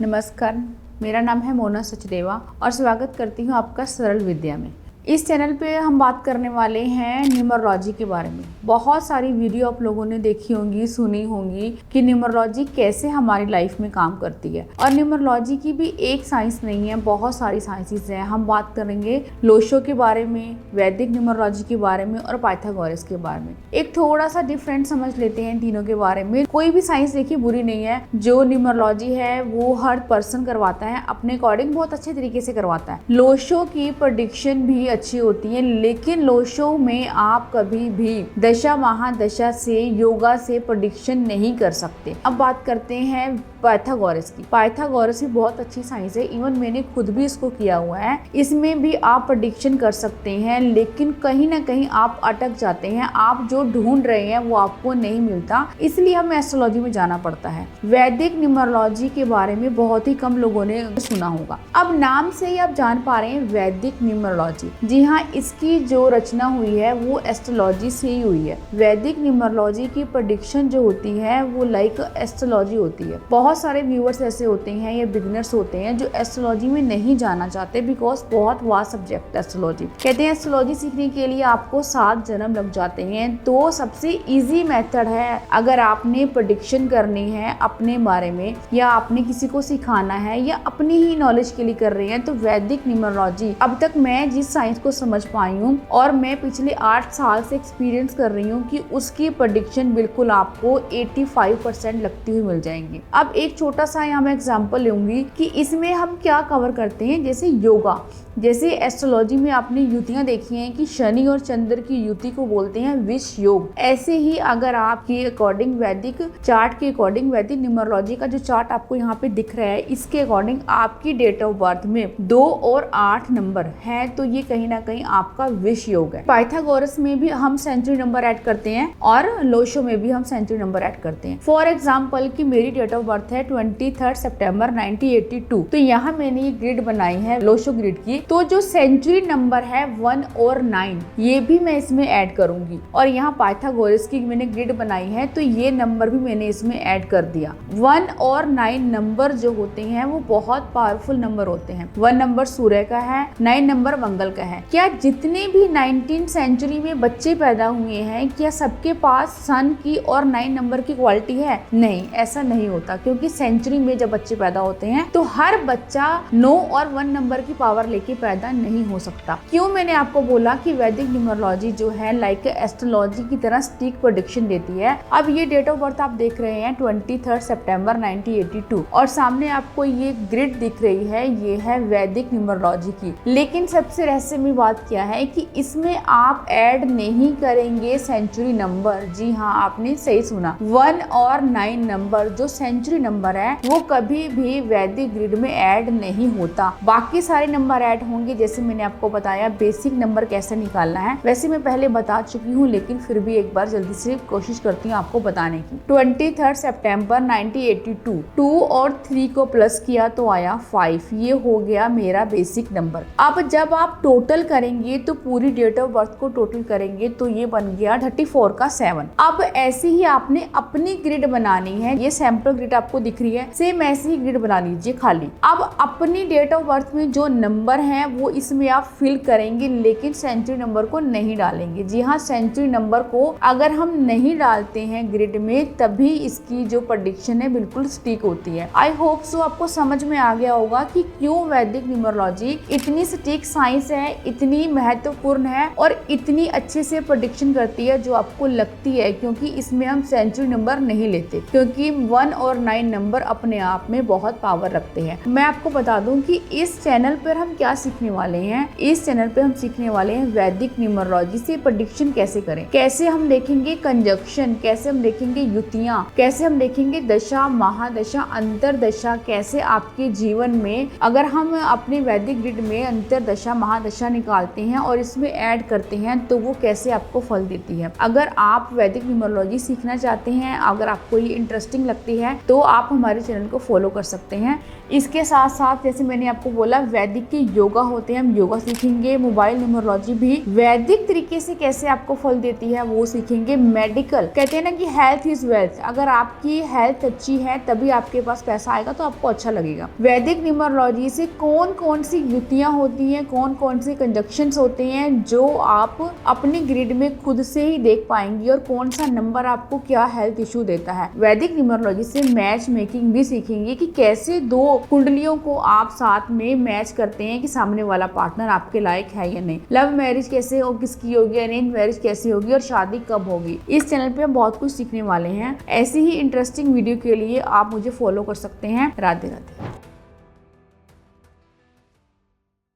नमस्कार, मेरा नाम है मोना सचदेवा और स्वागत करती हूँ आपका सरल विद्या में। इस चैनल पे हम बात करने वाले हैं न्यूमरोलॉजी के बारे में। बहुत सारी वीडियो आप लोगों ने देखी होंगी, सुनी होंगी कि न्यूमरोलॉजी कैसे हमारी लाइफ में काम करती है। और न्यूमरोलॉजी की भी एक साइंस नहीं है, बहुत सारी साइंसेस हैं। हम बात करेंगे लोशो के बारे में, वैदिक न्यूमरोलॉजी के बारे में और पाइथागोरस के बारे में। एक थोड़ा सा डिफरेंट समझ लेते हैं तीनों के बारे में। कोई भी साइंस देखिए बुरी नहीं है। जो न्यूमरोलॉजी है वो हर पर्सन करवाता है, अपने अकॉर्डिंग बहुत अच्छे तरीके से करवाता है। लोशो की प्रेडिक्शन भी अच्छी होती है, लेकिन लोशो में आप कभी भी दशा महादशा से, योगा से प्रेडिक्शन नहीं कर सकते। अब बात करते हैं पाइथागोरस की। पाइथागोरस भी बहुत अच्छी साइंस है, इवन मैंने खुद भी इसको किया हुआ है। इसमें भी आप प्रेडिक्शन कर सकते हैं, लेकिन कहीं ना कहीं आप अटक जाते हैं। आप जो ढूंढ रहे हैं वो आपको नहीं मिलता, इसलिए हमें एस्ट्रोलॉजी में जाना पड़ता है। वैदिक न्यूमरोलॉजी के बारे में बहुत ही कम लोगों ने सुना होगा। अब नाम से ही आप जान पा रहे हैं वैदिक न्यूमरोलॉजी। जी हाँ, इसकी जो रचना हुई है वो एस्ट्रोलॉजी से ही हुई है। वैदिक न्यूमरोलॉजी की प्रेडिक्शन जो होती है वो लाइक एस्ट्रोलॉजी होती है। बहुत सारे व्यूअर्स ऐसे होते हैं या बिगिनर्स होते हैं जो एस्ट्रोलॉजी में नहीं जाना चाहते, बिकॉज बहुत वास्ट सब्जेक्ट एस्ट्रोलॉजी। कहते हैं एस्ट्रोलॉजी सीखने के लिए आपको 7 जन्म लग जाते हैं। तो सबसे इजी मेथड है, अगर आपने प्रेडिक्शन करनी है अपने बारे में या आपने किसी को सिखाना है या अपनी ही नॉलेज के लिए कर रहे हैं, तो वैदिक न्यूमरोलॉजी। अब तक मैं जिस साइंस को समझ पाई हूँ और मैं पिछले 8 साल से एक्सपीरियंस कर रही हूँ कि उसकी प्रेडिक्शन बिल्कुल आपको 85% लगती हुई मिल जाएंगी। अब एक छोटा सा यहाँ मैं एग्जांपल लूंगी कि इसमें हम क्या कवर करते हैं। जैसे योगा, जैसे एस्ट्रोलॉजी में आपने युतियां देखी हैं कि शनि और चंद्र की युति को बोलते हैं विष योग। ऐसे ही अगर आपके अकॉर्डिंग वैदिक चार्ट के अकॉर्डिंग, वैदिक न्यूमरोलॉजी का जो चार्ट आपको यहाँ पे दिख रहा है, इसके अकॉर्डिंग आपकी डेट ऑफ बर्थ में 2 और 8 नंबर है, तो ये कहीं ना कहीं आपका विष योग है। पाइथागोरस में भी हम सेंचुरी नंबर ऐड करते हैं और लोशो में भी हम सेंचुरी नंबर ऐड करते हैं। फॉर एग्जाम्पल कि मेरी डेट ऑफ बर्थ है 23 सितंबर 1982, तो यहाँ मैंने ये ग्रिड बनाई है लोशो ग्रिड की। तो जो सेंचुरी नंबर है 1 और 9, ये भी मैं इसमें ऐड करूंगी। और यहाँ पाइथागोरस की मैंने ग्रिड बनाई है, तो ये नंबर भी मैंने इसमें ऐड कर दिया। 1 और 9 नंबर जो होते हैं वो बहुत पावरफुल नंबर होते हैं। 1 नंबर सूर्य का है, 9 नंबर मंगल का है। क्या जितने भी 19th सेंचुरी में बच्चे पैदा हुए हैं, क्या सबके पास सन की और 9 नंबर की क्वालिटी है? नहीं, ऐसा नहीं होता, क्योंकि सेंचुरी में जब बच्चे पैदा होते हैं तो हर बच्चा 9 और 1 नंबर की पावर लेके पैदा नहीं हो सकता। क्यों मैंने आपको बोला कि वैदिक न्यूमरोलॉजी जो है लाइक एस्ट्रोलॉजी की तरह सटीक प्रेडिक्शन देती है। अब ये डेट ऑफ बर्थ आप देख रहे हैं 23 सितंबर 1982 और सामने आपको ये ग्रिड दिख रही है, ये है वैदिक न्यूमरोलॉजी की। लेकिन सबसे रहस्यमयी बात क्या है कि इसमें आप ऐड नहीं करेंगे सेंचुरी नंबर। जी हाँ, आपने सही सुना, 1 और 9 नंबर जो सेंचुरी नंबर है वो कभी भी वैदिक ग्रिड में ऐड नहीं होता। बाकी सारे नंबर ऐड होंगे, जैसे मैंने आपको बताया बेसिक नंबर कैसे निकालना है, वैसे मैं पहले बता चुकी हूँ, लेकिन फिर भी एक बार जल्दी से कोशिश करती हूँ आपको बताने की। 23 सितंबर 1982, 2 और 3 को प्लस किया तो आया 5, ये हो गया मेरा बेसिक नंबर। अब जब आप टोटल करेंगे तो पूरी डेट ऑफ बर्थ को टोटल करेंगे तो ये बन गया 34 का 7। अब ऐसे ही आपने अपनी ग्रिड बनानी है, ये सैंपल ग्रिड आपको दिख रही है, सेम ऐसी ही ग्रिड बना लीजिए खाली। अब अपनी डेट ऑफ बर्थ में जो नंबर है वो इसमें आप फिल करेंगे, लेकिन सेंचुरी नंबर को नहीं डालेंगे। जी हाँ, सेंचुरी नंबर को अगर हम नहीं डालते हैं ग्रिड में, तभी इसकी जो प्रेडिक्शन है बिल्कुल सटीक होती है। आई होप सो आपको समझ में आ गया होगा कि क्यों वैदिक न्यूमरोलॉजी इतनी सटीक साइंस है, इतनी महत्वपूर्ण है और इतनी अच्छे से प्रेडिक्शन करती है जो आपको लगती है, क्योंकि इसमें हम सेंचुरी नंबर नहीं लेते, क्योंकि 1 और 9 नंबर अपने आप में बहुत पावर रखते हैं। मैं आपको बता दूं कि इस चैनल पर हम क्या सीखने वाले हैं। इस चैनल पे हम सीखने वाले हैं वैदिक न्यूमरोलॉजी से प्रेडिक्शन कैसे करें, कैसे हम देखेंगे कंजक्शन, कैसे हम देखेंगे युतियां, कैसे हम देखेंगे दशा महादशा अंतरदशा, कैसे आपके जीवन में अगर हम अपने वैदिक ग्रिड में अंतरदशा महादशा नक्शा निकालते हैं और इसमें ऐड करते हैं तो वो कैसे आपको फल देती है। अगर आप वैदिक न्यूमरोलॉजी सीखना चाहते हैं, अगर आपको ये इंटरेस्टिंग लगती है तो आप हमारे चैनल को फॉलो कर सकते हैं। इसके साथ साथ जैसे मैंने आपको बोला वैदिक के योगा होते हैं, हम योगा सीखेंगे। मोबाइल न्यूमरोलॉजी भी वैदिक तरीके से कैसे आपको फल देती है वो सीखेंगे। मेडिकल, कहते हैं ना कि हेल्थ इज वेल्थ, अगर आपकी हेल्थ अच्छी है तभी आपके पास पैसा आएगा तो आपको अच्छा लगेगा। वैदिक न्यूमरोलॉजी से कौन कौन सी युतियाँ होती हैं, कौन कौन से कंजक्शंस होते हैं जो आप अपनी ग्रिड में खुद से ही देख पाएंगी और कौन सा नंबर आपको क्या हेल्थ इशू देता है। वैदिक न्यूमरोलॉजी से मैच मेकिंग भी सीखेंगे कि कैसे दो कुंडलियों को आप साथ में मैच करते हैं कि सामने वाला पार्टनर आपके लायक है या नहीं। लव मैरिज कैसे हो किसकी होगी, अरेंज मैरिज कैसे होगी और शादी कब होगी। इस चैनल पे हम बहुत कुछ सीखने वाले हैं। ऐसी ही इंटरेस्टिंग वीडियो के लिए आप मुझे फॉलो कर सकते हैं। राधे राधे।